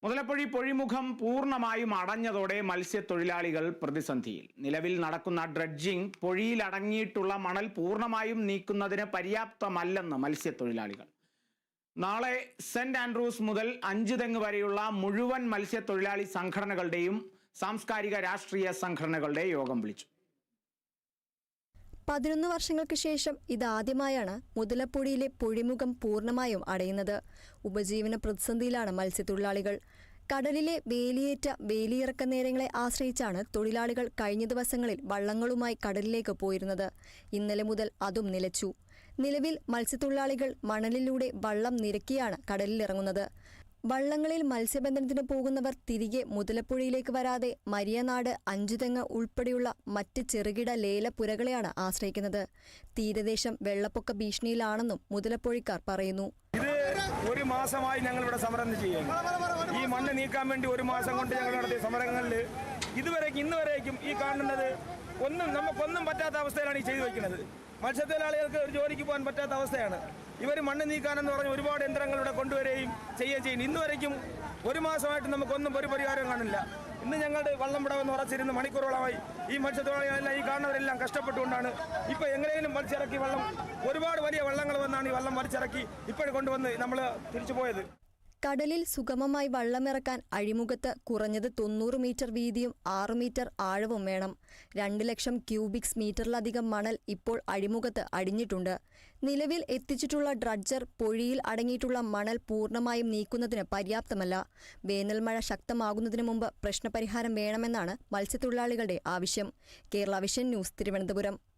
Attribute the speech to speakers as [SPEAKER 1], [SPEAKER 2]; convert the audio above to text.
[SPEAKER 1] മുതലപ്പൊഴി പൊഴിമുഖം പൂർണ്ണമായും അടഞ്ഞതോടെ മത്സ്യത്തൊഴിലാളികൾ പ്രതിസന്ധിയിൽ. നിലവിൽ നടക്കുന്ന ഡ്രഡ്ജിംഗ് പൊഴിയിൽ അടങ്ങിയിട്ടുള്ള മണൽ പൂർണ്ണമായും നീക്കുന്നതിന് പര്യാപ്തമല്ലെന്ന് മത്സ്യത്തൊഴിലാളികൾ. നാളെ സെന്റ് ആൻഡ്രൂസ് മുതൽ അഞ്ചുതെങ്ങ് വരെയുള്ള മുഴുവൻ മത്സ്യത്തൊഴിലാളി സംഘടനകളുടെയും സാംസ്കാരിക രാഷ്ട്രീയ സംഘടനകളുടെ യോഗം വിളിച്ചു.
[SPEAKER 2] 11 വർഷങ്ങൾക്ക് ശേഷം ഇതാദ്യമായാണ് മുതലപ്പൊഴിയിലെ പൊഴിമുഖം പൂർണ്ണമായും അടയുന്നത്. ഉപജീവന പ്രതിസന്ധിയിലാണ് മത്സ്യത്തൊഴിലാളികൾ. കടലിലെ വേലിയേറ്റ വേലിയിറക്ക നേരങ്ങളെ ആശ്രയിച്ചാണ് തൊഴിലാളികൾ കഴിഞ്ഞ ദിവസങ്ങളിൽ വള്ളങ്ങളുമായി കടലിലേക്ക് പോയിരുന്നത്. ഇന്നലെ മുതൽ അതും നിലച്ചു. നിലവിൽ മത്സ്യത്തൊഴിലാളികൾ മണലിലൂടെ വള്ളം നിരക്കിയാണ് കടലിലിറങ്ങുന്നത്. വള്ളങ്ങളിൽ മത്സ്യബന്ധനത്തിന് പോകുന്നവർ തിരികെ മുതലപ്പുഴയിലേക്ക് വരാതെ മരിയനാട്, അഞ്ചുതെങ്ങ് ഉൾപ്പെടെയുള്ള മറ്റ് ചെറുകിട ലേലപ്പുരകളെയാണ് ആശ്രയിക്കുന്നത്. തീരദേശം വെള്ളപ്പൊക്ക ഭീഷണിയിലാണെന്നും മുതലപ്പൊഴിക്കാർ പറയുന്നു.
[SPEAKER 3] ഇത് ഒരു മാസമായി ഞങ്ങൾ ഇവിടെ സമരം ചെയ്യുന്നു. ഈ മണ്ണ് നീക്കാൻ വേണ്ടി ഒരു മാസം കൊണ്ട് ഞങ്ങൾ നടത്തിയ സമരങ്ങളിൽ ഇന്ന് വരേക്കും ഈ കാണുന്നത് നമുക്കൊന്നും പറ്റാത്ത അവസ്ഥയിലാണ് ഈ ചെയ്തു വയ്ക്കുന്നത്. മത്സ്യത്തൊഴിലാളികൾക്ക് ഒരു ജോലിക്ക് പോകാൻ പറ്റാത്ത അവസ്ഥയാണ്. ഇവർ മണ്ണ് നീക്കാനെന്ന് പറഞ്ഞ് ഒരുപാട് യന്ത്രങ്ങൾ ഇവിടെ കൊണ്ടുവരികയും ചെയ്യുന്നു. ഇന്ന് വരയ്ക്കും ഒരു മാസമായിട്ട് നമുക്കൊന്നും ഒരു പരിഹാരം കാണില്ല. ഇന്ന് ഞങ്ങളുടെ വള്ളം വിടവെന്ന് ഉറച്ചിരുന്ന് മണിക്കൂറുകളായി ഈ മത്സ്യത്തൊഴിലാളികളെല്ലാം ഈ കാണുന്നവരെല്ലാം കഷ്ടപ്പെട്ടുകൊണ്ടാണ് ഇപ്പോൾ എങ്ങനെയും വലിച്ചിറക്കി വള്ളം ഒരുപാട് വലിയ വള്ളങ്ങൾ വന്നാണ് ഈ വള്ളം വലിച്ചിറക്കി ഇപ്പോഴും കൊണ്ടുവന്ന് നമ്മൾ തിരിച്ചു പോയത്.
[SPEAKER 2] കടലിൽ സുഗമമായി വള്ളമിറക്കാൻ അഴിമുഖത്ത് കുറഞ്ഞത് 90 മീറ്റർ വീതിയും 6 മീറ്റർ ആഴവും വേണം. 2 ലക്ഷം ക്യൂബിക്സ് മീറ്ററിലധികം മണൽ ഇപ്പോൾ അഴിമുഖത്ത് അടിഞ്ഞിട്ടുണ്ട്. നിലവിൽ എത്തിച്ചിട്ടുള്ള ഡ്രഡ്ജർ പൊഴിയിൽ അടങ്ങിയിട്ടുള്ള മണൽ പൂർണ്ണമായും നീക്കുന്നതിന് പര്യാപ്തമല്ല. വേനൽ മഴ ശക്തമാകുന്നതിന് മുമ്പ് പ്രശ്നപരിഹാരം വേണമെന്നാണ് മത്സ്യത്തൊഴിലാളികളുടെ ആവശ്യം. Kerala vision news, Thiruvananthapuram.